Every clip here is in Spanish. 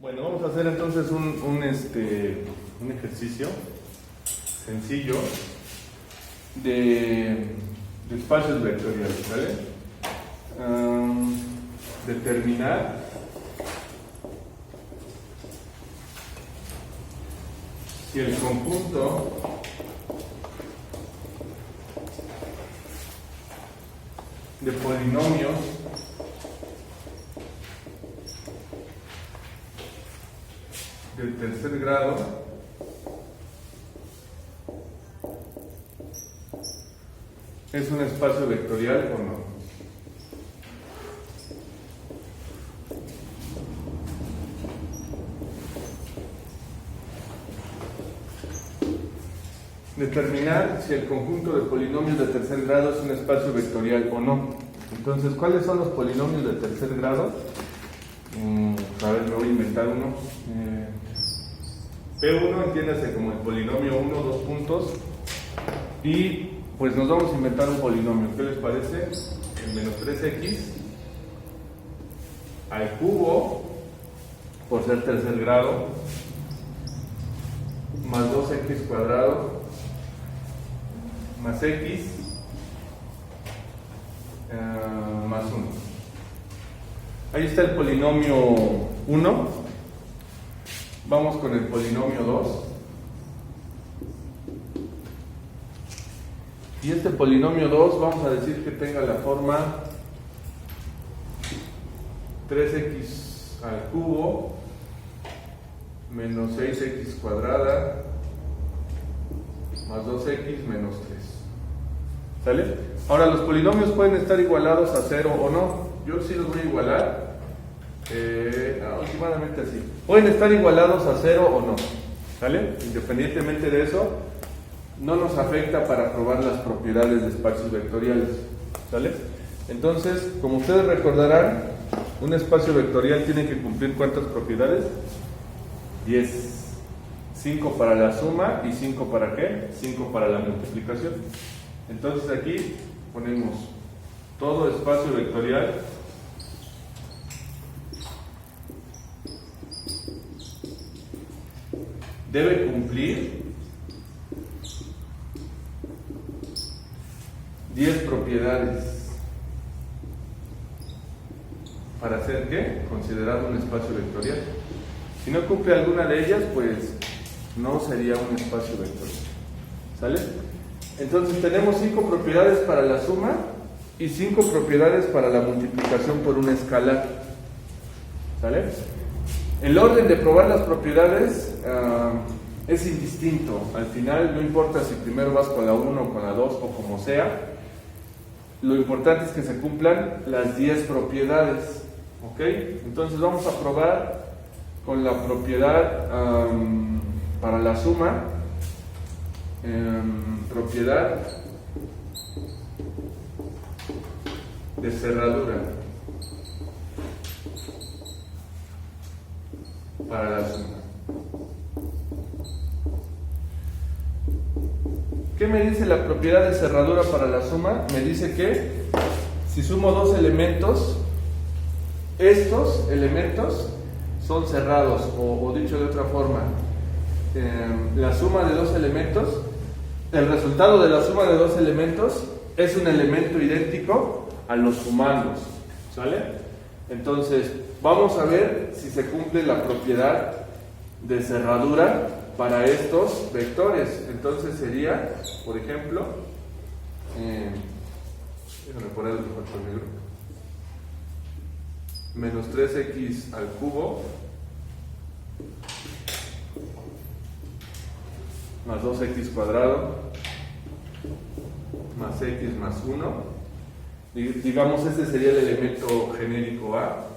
Bueno, vamos a hacer entonces un ejercicio sencillo de espacios vectoriales, ¿vale? Determinar si el conjunto de polinomios del tercer grado es un espacio vectorial o no. Determinar si el conjunto de polinomios de tercer grado es un espacio vectorial o no. Entonces, ¿cuáles son los polinomios de tercer grado? A ver, me voy a inventar uno. P1, entiéndase como el polinomio 1, 2 puntos. Y pues nos vamos a inventar un polinomio. ¿Qué les parece? El menos 3x al cubo, por ser tercer grado, más 2x cuadrado, más x, más 1. Ahí está el polinomio 1. Vamos con el polinomio 2. Y este polinomio 2 vamos a decir que tenga la forma 3x al cubo menos 6x cuadrada más 2x menos 3. ¿Sale? Ahora, los polinomios pueden estar igualados a 0 o no. Yo sí los voy a igualar aproximadamente así. Pueden estar igualados a 0 o no. ¿Sale? Independientemente de eso, no nos afecta para probar las propiedades de espacios vectoriales. ¿Sale? Entonces, como ustedes recordarán, un espacio vectorial tiene que cumplir ¿cuántas propiedades? 10. 5 para la suma y 5 para ¿qué? 5 para la multiplicación. Entonces aquí ponemos todo espacio vectorial debe cumplir 10 propiedades para ser ¿qué? Considerado un espacio vectorial. Si no cumple alguna de ellas, pues no sería un espacio vectorial. ¿Sale? Entonces tenemos 5 propiedades para la suma y 5 propiedades para la multiplicación por una escalar. ¿Sale? El orden de probar las propiedades es indistinto. Al final no importa si primero vas con la 1 o con la 2 o como sea. Lo importante es que se cumplan las 10 propiedades. ¿Ok? Entonces vamos a probar con la propiedad para la suma, propiedad de cerradura para la suma. ¿Qué me dice la propiedad de cerradura para la suma? Me dice que si sumo dos elementos, estos elementos son cerrados, o dicho de otra forma, la suma de dos elementos, el resultado de la suma de dos elementos es un elemento idéntico a los sumandos. ¿Sale? Entonces, vamos a ver si se cumple la propiedad de cerradura para estos vectores. Entonces sería, por ejemplo, déjame poner el cuarto negro, menos 3x al cubo más 2x cuadrado más x más 1. Digamos, este sería el elemento genérico A.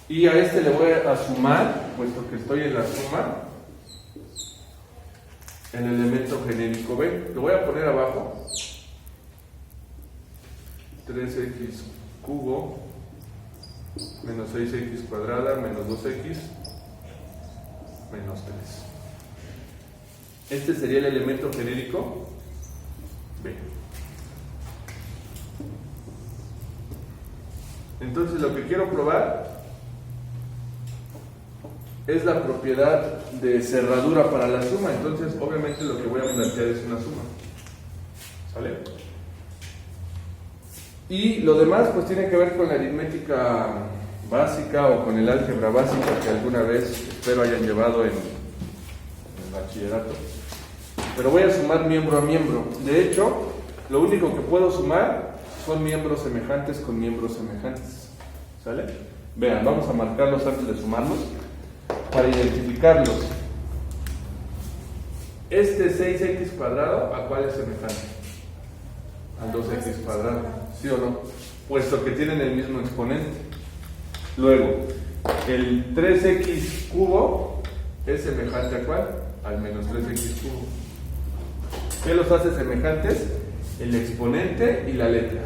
Y a este le voy a sumar, puesto que estoy en la suma, el elemento genérico B. Lo voy a poner abajo. 3x cubo menos 6x cuadrada menos 2x menos 3. Este sería el elemento genérico B. Entonces lo que quiero probar es la propiedad de cerradura para la suma. Entonces, obviamente lo que voy a plantear es una suma. ¿Sale? Y lo demás pues tiene que ver con la aritmética básica o con el álgebra básica que alguna vez espero hayan llevado en el bachillerato. Pero voy a sumar miembro a miembro. De hecho, lo único que puedo sumar son miembros semejantes con miembros semejantes. ¿Sale? Vean, vamos a marcarlos antes de sumarlos para identificarlos. Este 6x cuadrado, ¿a cuál es semejante? Al 2x cuadrado, ¿sí o no? Puesto que tienen el mismo exponente. Luego, el 3x cubo es semejante ¿a cuál? Al menos 3x cubo. ¿Qué los hace semejantes? El exponente y la letra.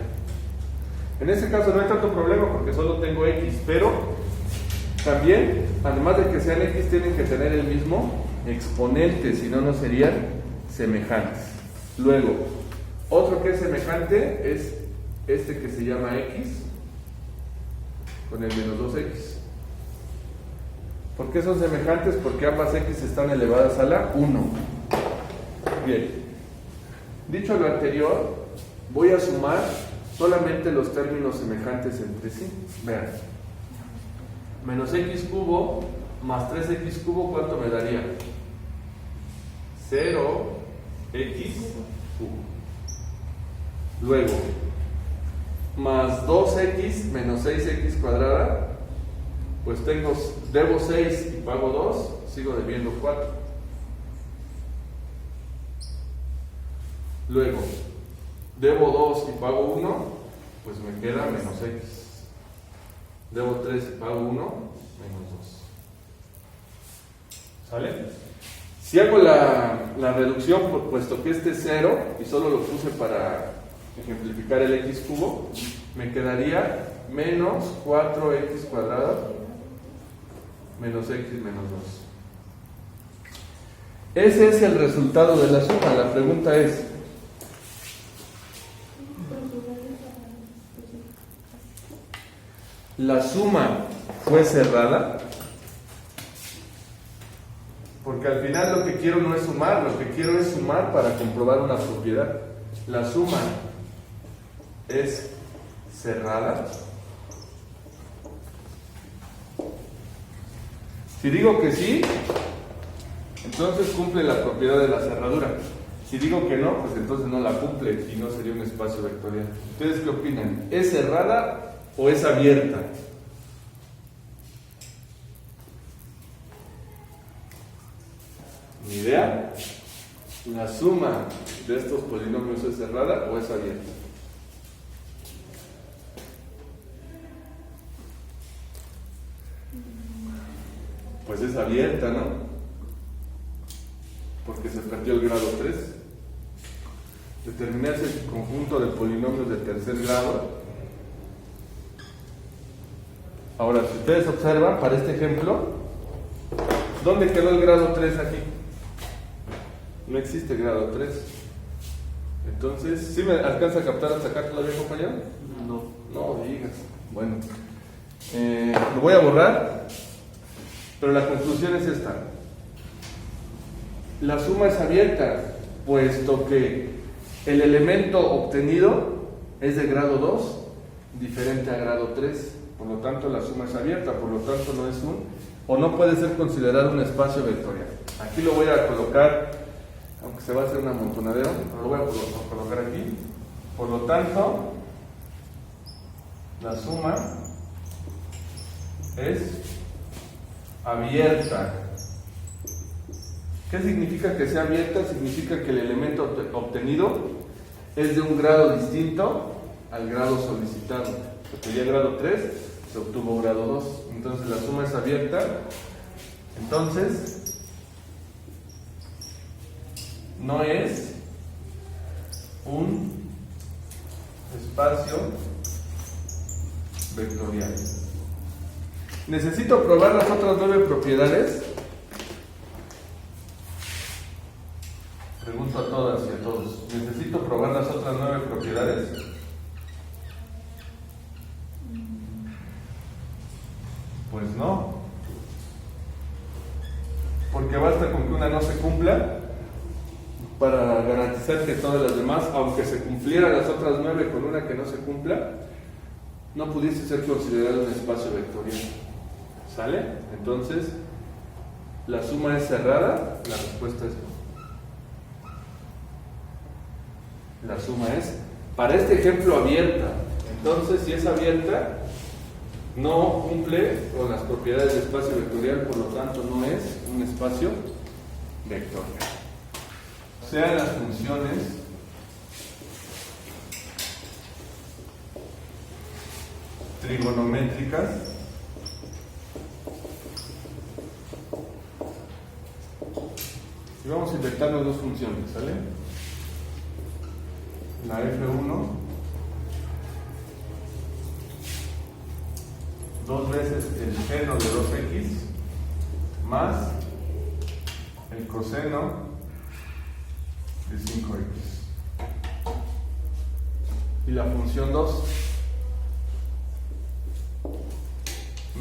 En este caso no hay tanto problema porque solo tengo x, pero también, además de que sean x, tienen que tener el mismo exponente, si no, no serían semejantes. Luego, otro que es semejante es este que se llama x con el menos 2x. ¿Por qué son semejantes? Porque ambas x están elevadas a la 1. Bien, dicho lo anterior, voy a sumar solamente los términos semejantes entre sí. Vean, menos x cubo más 3x cubo, ¿cuánto me daría? 0x cubo. Luego, más 2x menos 6x cuadrada, pues debo 6 y pago 2, sigo debiendo 4. Luego, debo 2 y pago 1, pues me queda menos x. Debo 3 y pago 1, menos 2. ¿Sale? Si hago la reducción, puesto que este es 0 y solo lo puse para ejemplificar el x cubo, me quedaría menos 4x cuadrado menos x menos 2. Ese es el resultado de la suma. La pregunta es: ¿la suma fue cerrada? Porque al final lo que quiero no es sumar, lo que quiero es sumar para comprobar una propiedad. La suma es cerrada. Si digo que sí, entonces cumple la propiedad de la cerradura. Si digo que no, pues entonces no la cumple y no sería un espacio vectorial. ¿Ustedes qué opinan? ¿Es cerrada o es abierta? ¿Ni idea? ¿La suma de estos polinomios es cerrada o es abierta? Pues es abierta, ¿no? Porque se perdió el grado 3. Determinar ese conjunto de polinomios de tercer grado. Ahora, si ustedes observan, para este ejemplo, ¿dónde quedó el grado 3 aquí? No existe grado 3. Entonces, ¿sí me alcanza a captar hasta acá todavía, compañero? No. No digas. Bueno, lo voy a borrar, pero la conclusión es esta. La suma es abierta, puesto que el elemento obtenido es de grado 2, diferente a grado 3. Por lo tanto, la suma es abierta, por lo tanto no es o no puede ser considerado un espacio vectorial. Aquí lo voy a colocar, aunque se va a hacer un amontonadero, pero lo voy a colocar aquí. Por lo tanto, la suma es abierta. ¿Qué significa que sea abierta? Significa que el elemento obtenido es de un grado distinto al grado solicitado. Se pedía grado 3, se obtuvo grado 2. Entonces la suma es abierta. Entonces no es un espacio vectorial. ¿Necesito probar las otras 9 propiedades? Pregunto a todas y a todos. ¿Necesito probar las otras 9 propiedades? Pues no. cumpla, para garantizar que todas las demás, aunque se cumplieran las otras 9 con una que no se cumpla, no pudiese ser considerado un espacio vectorial. ¿Sale? Entonces, la suma es cerrada, la respuesta es no. La suma es, para este ejemplo, abierta. Entonces, si es abierta, no cumple con las propiedades de espacio vectorial, por lo tanto no es un espacio vectorial. Sean las funciones trigonométricas y vamos a inventarnos dos funciones, ¿sale? La F1 dos veces el seno de 2x más el coseno de 5x. Y la función 2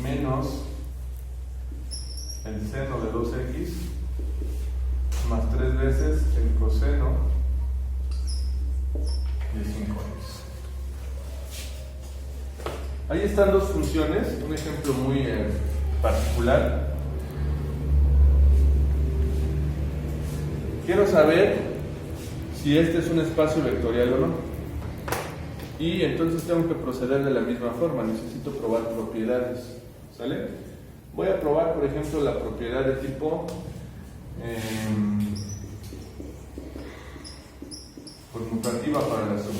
menos el seno de 2x más 3 veces el coseno de 5x. Ahí están dos funciones, un ejemplo muy particular. Quiero saber si este es un espacio vectorial o no. Y entonces tengo que proceder de la misma forma, necesito probar propiedades. ¿Sale? Voy a probar, por ejemplo, la propiedad de tipo conmutativa para la suma.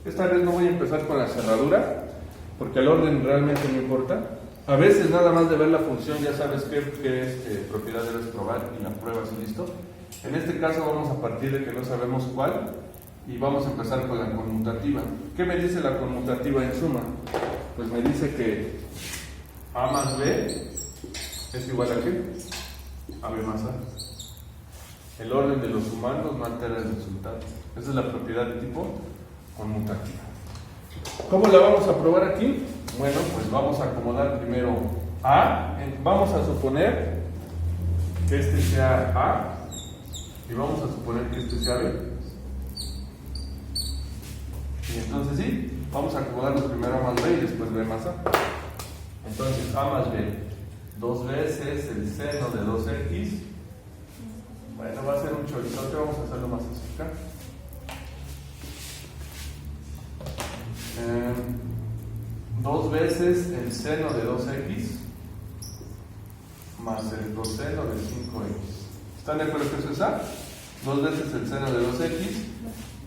Esta vez no voy a empezar con la cerradura, porque el orden realmente no importa. A veces nada más de ver la función ya sabes qué propiedad debes probar y la pruebas y listo. En este caso vamos a partir de que no sabemos cuál y vamos a empezar con la conmutativa. ¿Qué me dice la conmutativa en suma? Pues me dice que A más B es igual a ¿qué? A B más A. El orden de los sumandos no altera el resultado. Esa es la propiedad de tipo conmutativa. ¿Cómo la vamos a probar aquí? Bueno, pues vamos a acomodar primero A. Vamos a suponer que este sea A y vamos a suponer que este sea B. Y entonces sí, vamos a acomodarlo primero A más B y después B más A. Entonces A más B, 2 veces el seno de 2x. Bueno, va a ser un chorizote, vamos a hacerlo más así acá. 2 veces el seno de 2x más el coseno de 5x. ¿Están de acuerdo que eso es A? 2 veces el seno de 2x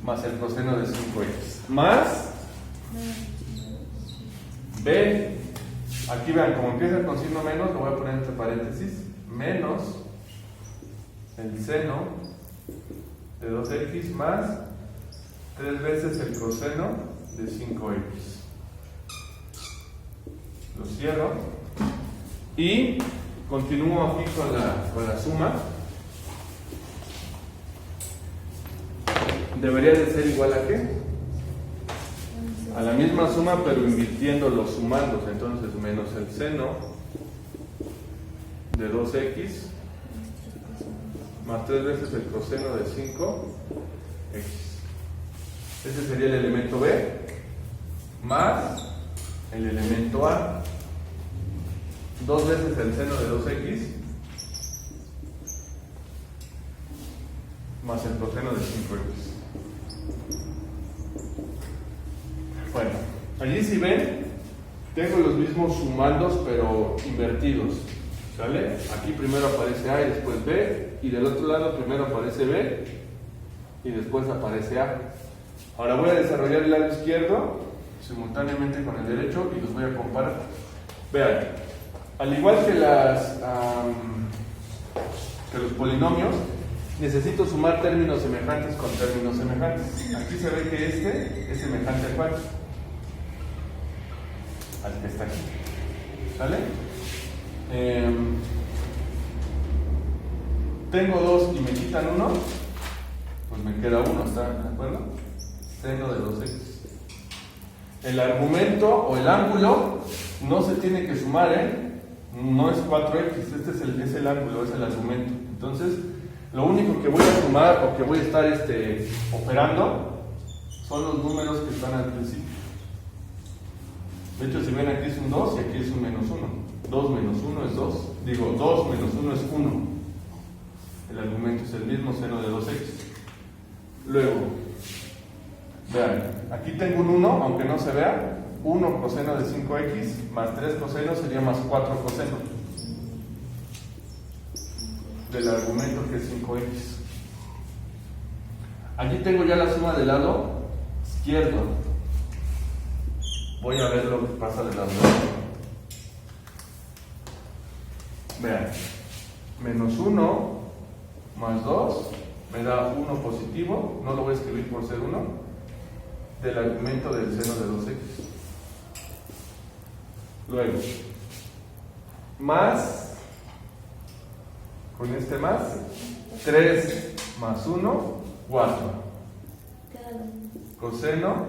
más el coseno de 5x. Más B. Aquí vean, como empieza con signo menos, lo voy a poner entre paréntesis. Menos el seno de 2x más 3 veces el coseno de 5x. Lo cierro y continúo aquí con la suma. Debería de ser igual a ¿qué? A la misma suma, pero invirtiendo los sumandos. Entonces menos el seno de 2x más 3 veces el coseno de 5x. Ese sería el elemento B más el elemento A. 2 veces el seno de 2x más el coseno de 5x. Bueno, allí si ven, tengo los mismos sumandos pero invertidos. ¿Sale? Aquí primero aparece A y después B, y del otro lado primero aparece B y después aparece A. Ahora voy a desarrollar el lado izquierdo simultáneamente con el derecho y los voy a comparar. Vean, al igual que los polinomios, necesito sumar términos semejantes con términos semejantes. Aquí se ve que este es semejante a ¿cuál? Al que está aquí. ¿Sale? Tengo 2 y me quitan 1, pues me queda 1, ¿está de acuerdo? Seno de 2x. El argumento o el ángulo no se tiene que sumar, no es 4x, este es el ángulo, es el argumento. Entonces, lo único que voy a sumar o que voy a estar operando son los números que están al principio. De hecho, si ven, aquí es un 2 y aquí es un menos 1. 2 menos 1 es 2. Digo, 2 menos 1 es 1. El argumento es el mismo, seno de 2x. Luego, vean, aquí tengo un 1, aunque no se vea. 1 coseno de 5x más 3 coseno sería más 4 coseno del argumento, que es 5x. Aquí tengo ya la suma del lado izquierdo. Voy a ver lo que pasa del lado derecho. Vean, menos 1 más 2 me da 1 positivo, no lo voy a escribir por ser 1, del argumento del seno de 2x. Luego, más, con este más, 3 más 1, 4. Coseno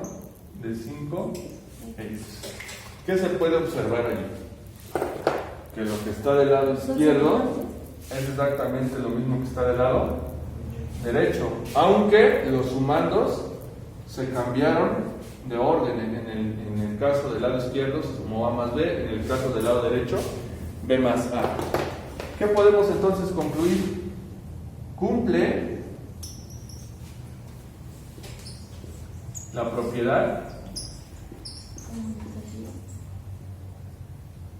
de 5x. ¿Qué se puede observar allí? Que lo que está del lado izquierdo es exactamente lo mismo que está del lado derecho, aunque los sumandos se cambiaron de orden. En el caso del lado izquierdo se sumó A más B, en el caso del lado derecho B más A. ¿Qué podemos entonces concluir? Cumple la propiedad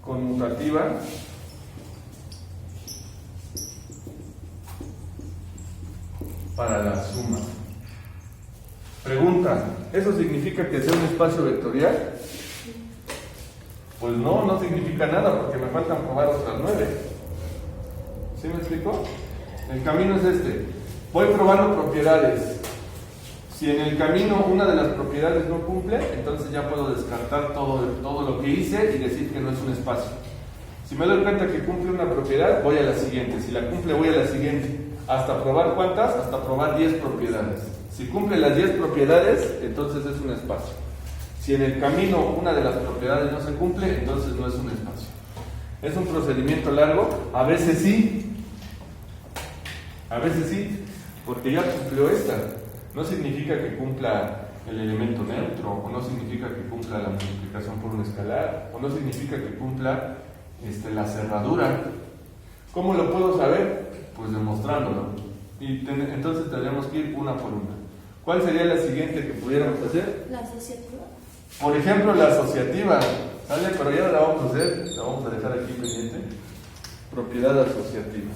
conmutativa para la suma. Pregunta, ¿eso significa que sea un espacio vectorial? Pues no, no significa nada, porque me faltan probar otras 9. ¿Sí me explico? El camino es este. Voy probando propiedades. Si en el camino una de las propiedades no cumple, entonces ya puedo descartar todo lo que hice y decir que no es un espacio. Si me doy cuenta que cumple una propiedad, voy a la siguiente. Si la cumple, voy a la siguiente. ¿Hasta probar cuántas? Hasta probar 10 propiedades. Si cumple las 10 propiedades, entonces es un espacio. Si en el camino una de las propiedades no se cumple, entonces no es un espacio. Es un procedimiento largo, a veces sí, porque ya cumplió esta. No significa que cumpla el elemento neutro, o no significa que cumpla la multiplicación por un escalar, o no significa que cumpla la cerradura. ¿Cómo lo puedo saber? Pues demostrándolo. Y entonces tendremos que ir una por una. ¿Cuál sería la siguiente que pudiéramos hacer? La asociativa. Por ejemplo, la asociativa. ¿Sale? Pero ya la vamos a hacer, la vamos a dejar aquí pendiente. Propiedad asociativa.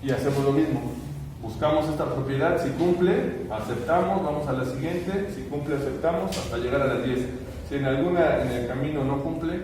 Y hacemos lo mismo. Buscamos esta propiedad, si cumple, aceptamos, vamos a la siguiente, si cumple, aceptamos, hasta llegar a las 10. Si en el camino no cumple,